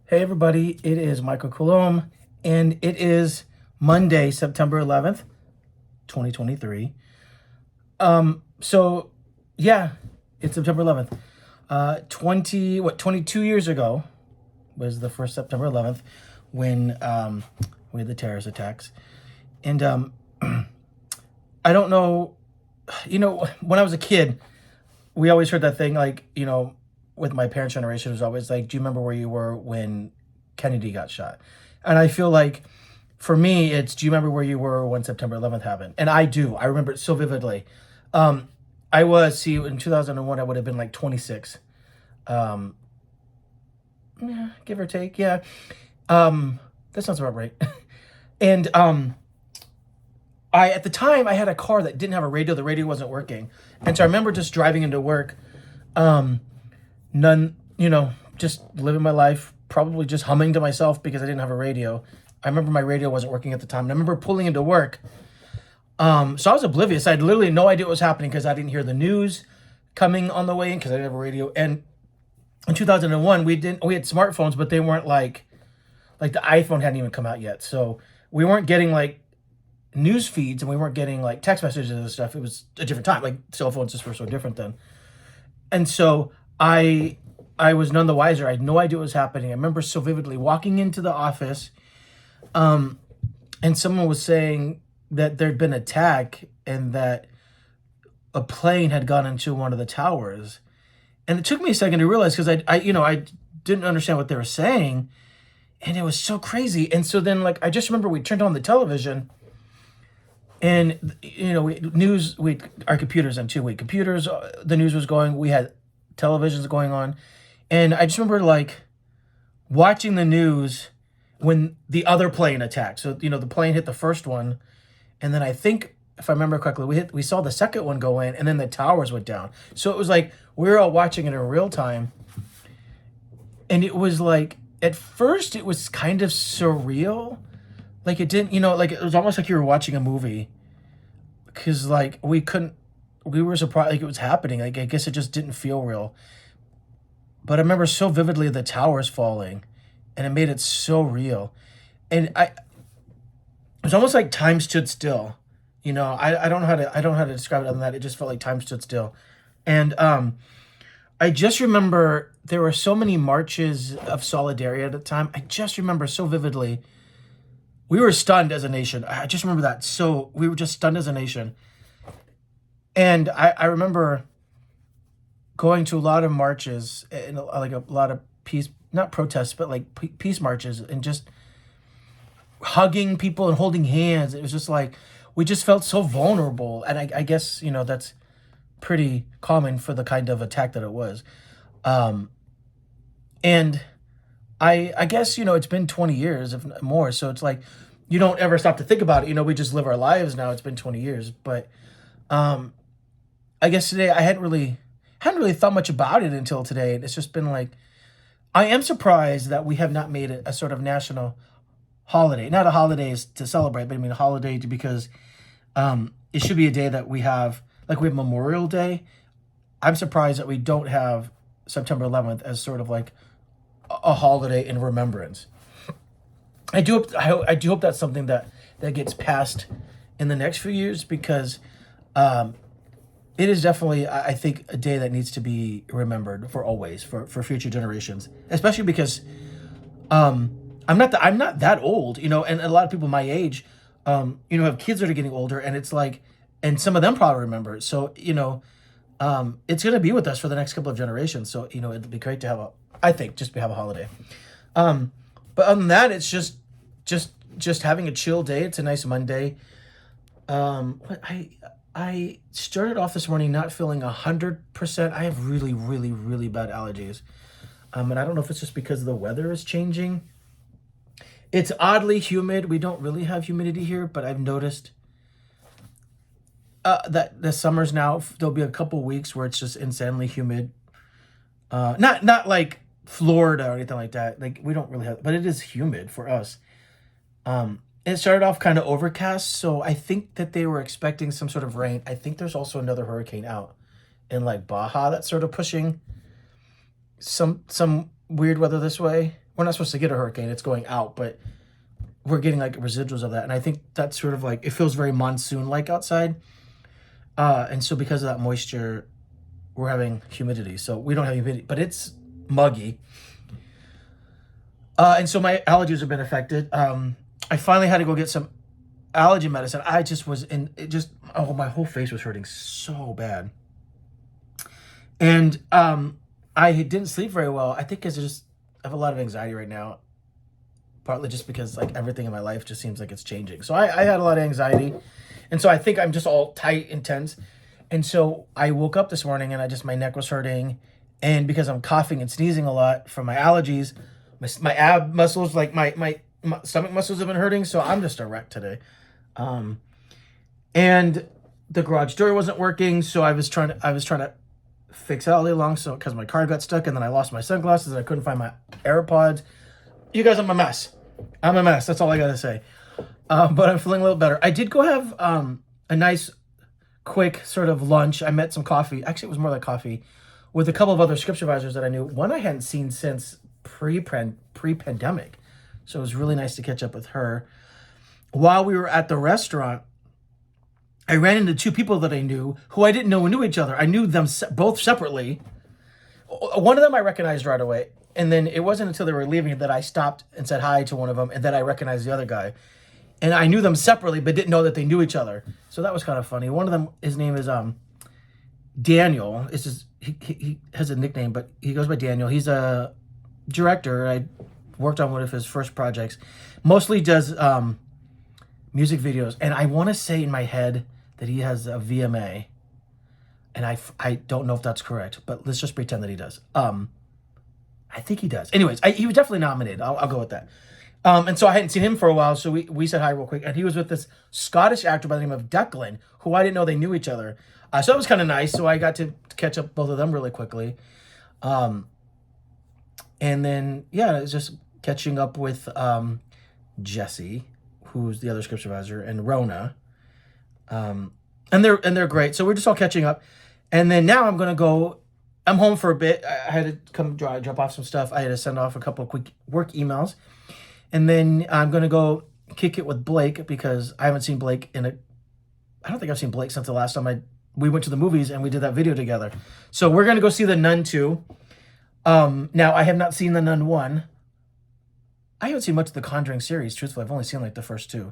Hey everybody, it is Michael Coulombe, and it is Monday, September 11th, 2023. So yeah, it's September 11th. 22 years ago was the first September 11th when we had the terrorist attacks. And I don't know, when I was a kid, we always heard that thing like, with my parents' generation, it was always like, do you remember where you were when Kennedy got shot? And I feel like for me, it's, do you remember where you were when September 11th happened? And I do. I remember it so vividly. In 2001, I would have been like 26. Yeah, give or take. Yeah. That sounds about right. And at the time, I had a car that didn't have a radio. The radio wasn't working. And so I remember just driving into work. Just living my life, probably just humming to myself because I didn't have a radio. I remember my radio wasn't working at the time. And I remember pulling into work. So I was oblivious. I had literally no idea what was happening because I didn't hear the news coming on the way in because I didn't have a radio. And in 2001, we had smartphones, but they weren't like the iPhone hadn't even come out yet. So we weren't getting like news feeds and we weren't getting like text messages and stuff. It was a different time. Like cell phones just were so different then. And so I was none the wiser. I had no idea what was happening. I remember so vividly walking into the office, and someone was saying that there'd been an attack and that a plane had gone into one of the towers. And it took me a second to realize because I didn't understand what they were saying, and it was so crazy. And so then I just remember we turned on the television. And our computers on too. The news was going. We had televisions going on, and I just remember watching the news when the other plane attacked. So the plane hit the first one, and then I think if I remember correctly, we saw the second one go in, and then the towers went down. So it was like we were all watching it in real time, and it was like at first it was kind of surreal. Like it didn't, it was almost like you were watching a movie because we were surprised like it was happening. Like, I guess it just didn't feel real. But I remember so vividly the towers falling and it made it so real. And it was almost like time stood still. I don't know how to describe it other than that. It just felt like time stood still. And I just remember there were so many marches of solidarity at the time. I just remember so vividly. We were stunned as a nation. I just remember that. So we were just stunned as a nation. And I remember going to a lot of marches and a lot of peace, not protests, but peace marches and just hugging people and holding hands. It was just we just felt so vulnerable. And I guess, that's pretty common for the kind of attack that it was. And I guess, it's been 20 years, if not more. So it's you don't ever stop to think about it. We just live our lives now. It's been 20 years. But I guess today I hadn't really thought much about it until today. It's just been I am surprised that we have not made it a sort of national holiday. Not a holiday to celebrate, but I mean a holiday because it should be a day that we have, we have Memorial Day. I'm surprised that we don't have September 11th as sort of a holiday in remembrance. I do hope that's something that gets passed in the next few years because it is definitely, I think, a day that needs to be remembered for always for future generations, especially because I'm not that old, and a lot of people my age have kids that are getting older, and it's and some of them probably remember it. So it's going to be with us for the next couple of generations. So it'd be great to have have a holiday. But other than that, it's just having a chill day. It's a nice Monday. I started off this morning not feeling 100%. I have really, really, really bad allergies. And I don't know if it's just because the weather is changing. It's oddly humid. We don't really have humidity here, but I've noticed that the summers now, there'll be a couple weeks where it's just insanely humid. Not like Florida or anything like that. We don't really have, but it is humid for us. It started off kind of overcast, so I think that they were expecting some sort of rain. I think there's also another hurricane out in Baja that's sort of pushing some weird weather this way. We're not supposed to get a hurricane. It's going out, but we're getting like residuals of that. And I think that's sort of like, it feels very monsoon-like outside. And so because of that moisture, we're having humidity. So we don't have humidity, but it's muggy. And so my allergies have been affected. I finally had to go get some allergy medicine. I just was in, it just, oh, my whole face was hurting so bad. And I didn't sleep very well. I think because I have a lot of anxiety right now. Partly just because like everything in my life just seems like it's changing. So I had a lot of anxiety. And so I think I'm just all tight and tense. And so I woke up this morning and my neck was hurting. And because I'm coughing and sneezing a lot from my allergies, my ab muscles, like my stomach muscles have been hurting. So I'm just a wreck today. And the garage door wasn't working. So I was trying to fix it all day long. So because my car got stuck and then I lost my sunglasses and I couldn't find my AirPods. You guys, I'm a mess. I'm a mess. That's all I got to say. But I'm feeling a little better. I did go have a nice, quick sort of lunch. I met some coffee. Actually, it was more like coffee with a couple of other script supervisors that I knew. One I hadn't seen since pre-pandemic. So it was really nice to catch up with her. While we were at the restaurant, I ran into two people that I knew who I didn't know knew each other. I knew them both separately. One of them I recognized right away. And then it wasn't until they were leaving that I stopped and said hi to one of them, and then I recognized the other guy. And I knew them separately, but didn't know that they knew each other. So that was kind of funny. One of them, his name is Daniel. It's just, he has a nickname, but he goes by Daniel. He's a director. I worked on one of his first projects. Mostly does music videos. And I want to say in my head that he has a VMA. And I don't know if that's correct, but let's just pretend that he does. I think he does. Anyways, he was definitely nominated. I'll go with that. And so I hadn't seen him for a while, so we said hi real quick. And he was with this Scottish actor by the name of Declan, who I didn't know they knew each other. So that was kind of nice. So I got to catch up both of them really quickly. And then, yeah, it was just catching up with Jesse, who's the other script supervisor, and Rona. And they're great. So we're just all catching up. And then now I'm home for a bit. I had to come drop off some stuff. I had to send off a couple of quick work emails. And then I'm going to go kick it with Blake because I haven't seen Blake I don't think I've seen Blake since the last time we went to the movies and we did that video together. So we're going to go see The Nun 2. Now, I have not seen The Nun 1. I haven't seen much of the Conjuring series, truthfully. I've only seen like the first two,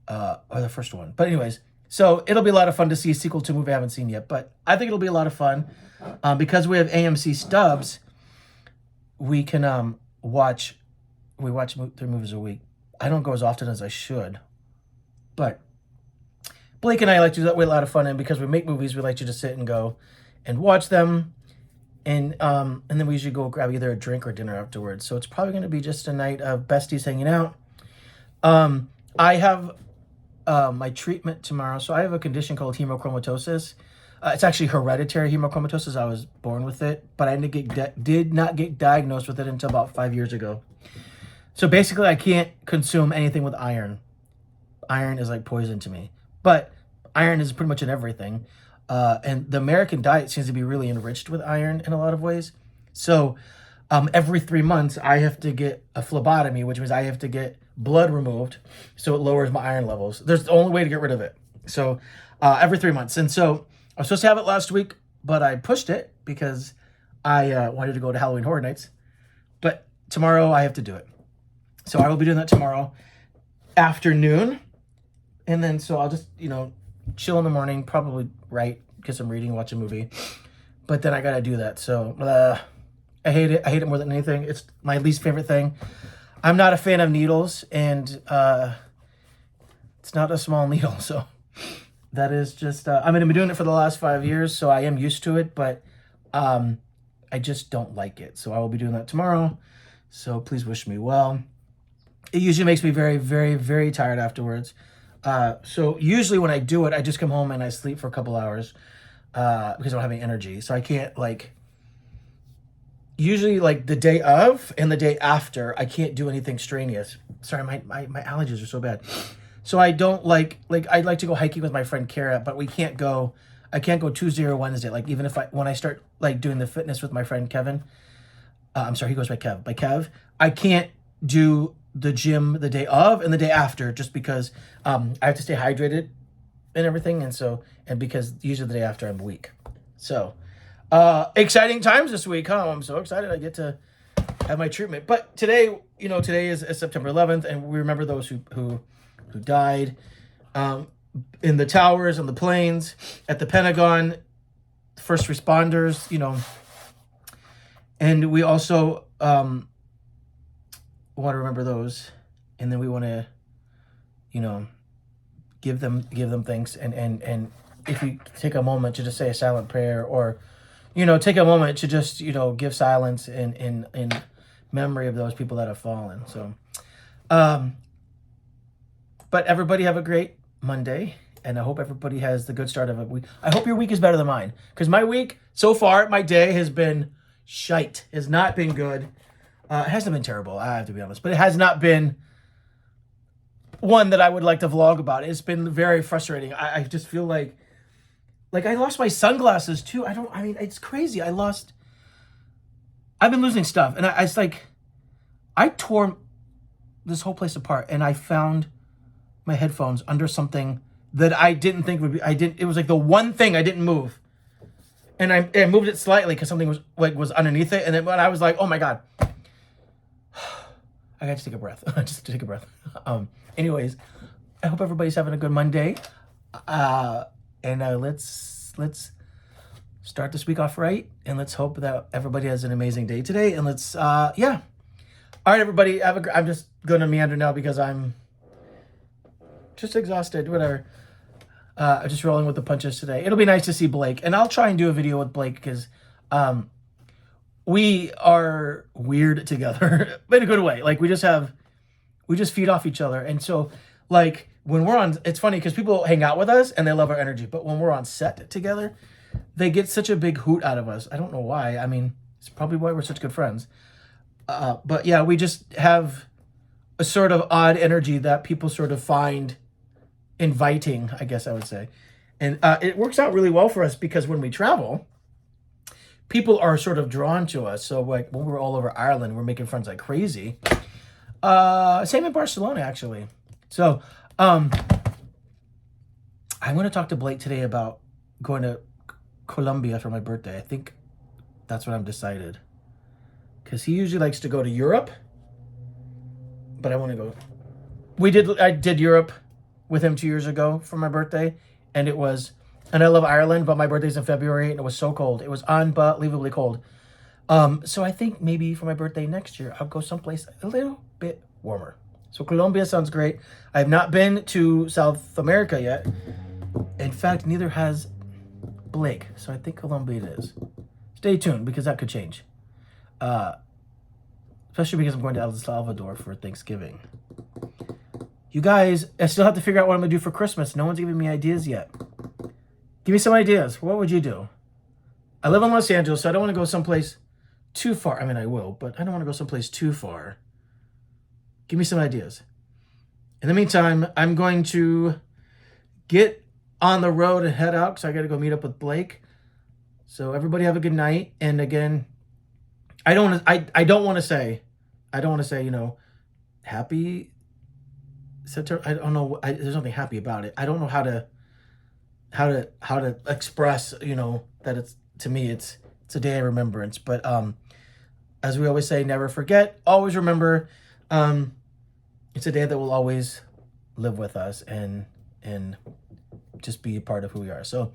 or the first one. But anyways, so it'll be a lot of fun to see a sequel to a movie I haven't seen yet. But I think it'll be a lot of fun. Because we have AMC stubs, we can watch 3 movies a week. I don't go as often as I should, but Blake and I like to do that. We have a lot of fun, and because we make movies, we like to just sit and go and watch them, and then we usually go grab either a drink or dinner afterwards. So it's probably going to be just a night of besties hanging out. I have my treatment tomorrow, so I have a condition called hemochromatosis. It's actually hereditary hemochromatosis. I was born with it, but I did not get diagnosed with it until about 5 years ago. So basically, I can't consume anything with iron. Iron is like poison to me. But iron is pretty much in everything. And the American diet seems to be really enriched with iron in a lot of ways. So every 3 months, I have to get a phlebotomy, which means I have to get blood removed so it lowers my iron levels. There's the only way to get rid of it. So every 3 months. And so I was supposed to have it last week, but I pushed it because I wanted to go to Halloween Horror Nights. But tomorrow I have to do it. So I will be doing that tomorrow afternoon. And then so I'll just, chill in the morning, probably get some reading, watch a movie. But then I got to do that. So I hate it. I hate it more than anything. It's my least favorite thing. I'm not a fan of needles, and it's not a small needle. So that is just, I've been doing it for the last 5 years, so I am used to it, but I just don't like it. So I will be doing that tomorrow. So please wish me well. It usually makes me very, very, very tired afterwards. So usually when I do it, I just come home and I sleep for a couple hours because I don't have any energy. So I can't usually the day of and the day after, I can't do anything strenuous. Sorry, my allergies are so bad. So I don't I'd like to go hiking with my friend Kara, but I can't go Tuesday or Wednesday. Even when I start doing the fitness with my friend Kevin, I'm sorry, he goes by Kev. By Kev, I can't do the gym the day of and the day after just because I have to stay hydrated and everything, and because usually the day after I'm weak. So exciting times this week, huh? I'm so excited I get to have my treatment. But today, today is September 11th, and we remember those who died in the towers, on the planes, at the Pentagon, first responders, and we also want to remember those, and then we want to, give them thanks, and if you take a moment to just say a silent prayer, or take a moment to just give silence in memory of those people that have fallen. So but everybody have a great Monday, and I hope everybody has the good start of a week. I hope your week is better than mine, because my week so far, my day has been shite. Has not been good. It hasn't been terrible, I have to be honest, but it has not been one that I would like to vlog about. It's been very frustrating. I just feel like I lost my sunglasses too. It's crazy. I've been losing stuff, and it's like I tore this whole place apart, and I found my headphones under something that I didn't think would be. It was like the one thing I didn't move, and I moved it slightly because something was underneath it, and then when I was like, oh my god, I got to take a breath. Just to take a breath. Anyways, I hope everybody's having a good Monday. And let's start this week off right, and let's hope that everybody has an amazing day today. And let's yeah. All right, everybody, I'm just gonna meander now because I'm just exhausted. Whatever. I'm just rolling with the punches today. It'll be nice to see Blake, and I'll try and do a video with Blake because we are weird together, but in a good way. Like we just feed off each other, and so like when we're on, it's funny because people hang out with us and they love our energy, but when we're on set together, they get such a big hoot out of us. I don't know why. I mean, it's probably why we're such good friends. But yeah, we just have a sort of odd energy that people sort of find inviting, I guess I would say. And it works out really well for us because when we travel, people are sort of drawn to us. So like when we were all over Ireland, we're making friends like crazy. Same in Barcelona, actually. So I'm going to talk to Blake today about going to Coulombe for my birthday. I think that's what I've decided. Because he usually likes to go to Europe. But I want to go. I did Europe with him 2 years ago for my birthday. And I love Ireland, but my birthday's in February and it was so cold. It was unbelievably cold. So I think maybe for my birthday next year, I'll go someplace a little bit warmer. So Colombia sounds great. I have not been to South America yet. In fact, neither has Blake. So I think Colombia it is. Stay tuned because that could change. Especially because I'm going to El Salvador for Thanksgiving. You guys, I still have to figure out what I'm going to do for Christmas. No one's giving me ideas yet. Give me some ideas. What would you do? I live in Los Angeles, so I don't want to go someplace too far. I mean, I will, but I don't want to go someplace too far. Give me some ideas. In the meantime, I'm going to get on the road and head out because I got to go meet up with Blake. So everybody have a good night. And again, I don't want to say, happy September. I don't know. There's nothing happy about it. I don't know how to express, that it's, to me, it's a day of remembrance. But as we always say, never forget, always remember. It's a day that will always live with us and just be a part of who we are. So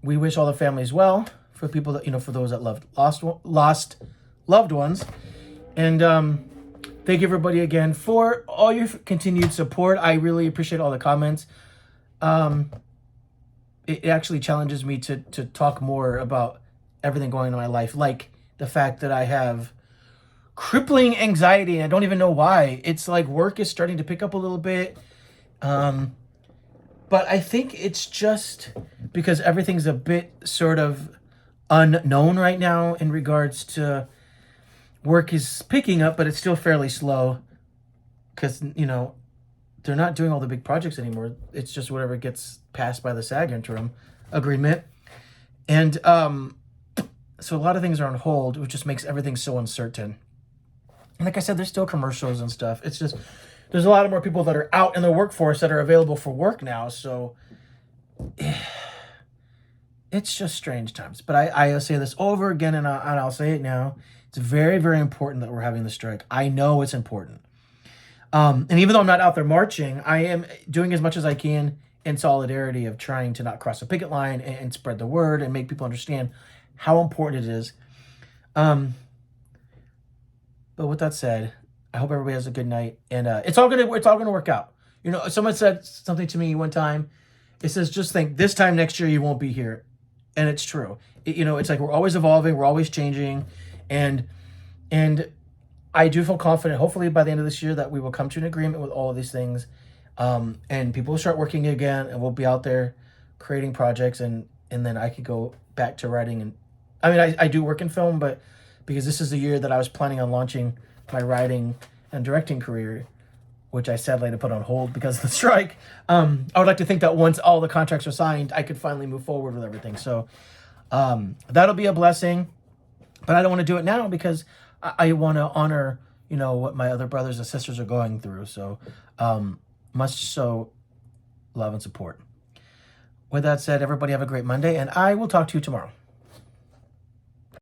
we wish all the families well, for people that, for those that lost loved ones. And thank you everybody again for all your continued support. I really appreciate all the comments. It actually challenges me to talk more about everything going on in my life, like the fact that I have crippling anxiety and I don't even know why. It's like work is starting to pick up a little bit. But I think it's just because everything's a bit sort of unknown right now in regards to work is picking up, but it's still fairly slow because, they're not doing all the big projects anymore. It's just whatever gets passed by the SAG interim agreement. And So a lot of things are on hold, which just makes everything so uncertain. And like I said, there's still commercials and stuff. It's just there's a lot of more people that are out in the workforce that are available for work now. So it's just strange times. But I'll say this over again, and I'll say it now. It's very, very important that we're having the strike. I know it's important. And even though I'm not out there marching, I am doing as much as I can in solidarity of trying to not cross a picket line and spread the word and make people understand how important it is. But with that said, I hope everybody has a good night, and it's all gonna work out. You know, someone said something to me one time. It says, "Just think, this time next year you won't be here," and it's true. It's like we're always evolving, we're always changing, and I do feel confident. Hopefully, by the end of this year, that we will come to an agreement with all of these things, and people will start working again, and we'll be out there creating projects, and then I could go back to writing. And I mean, I do work in film, but because this is the year that I was planning on launching my writing and directing career, which I sadly had to put on hold because of the strike. I would like to think that once all the contracts are signed, I could finally move forward with everything. So that'll be a blessing, but I don't want to do it now because I want to honor, what my other brothers and sisters are going through. So much so love and support. With that said, everybody have a great Monday, and I will talk to you tomorrow.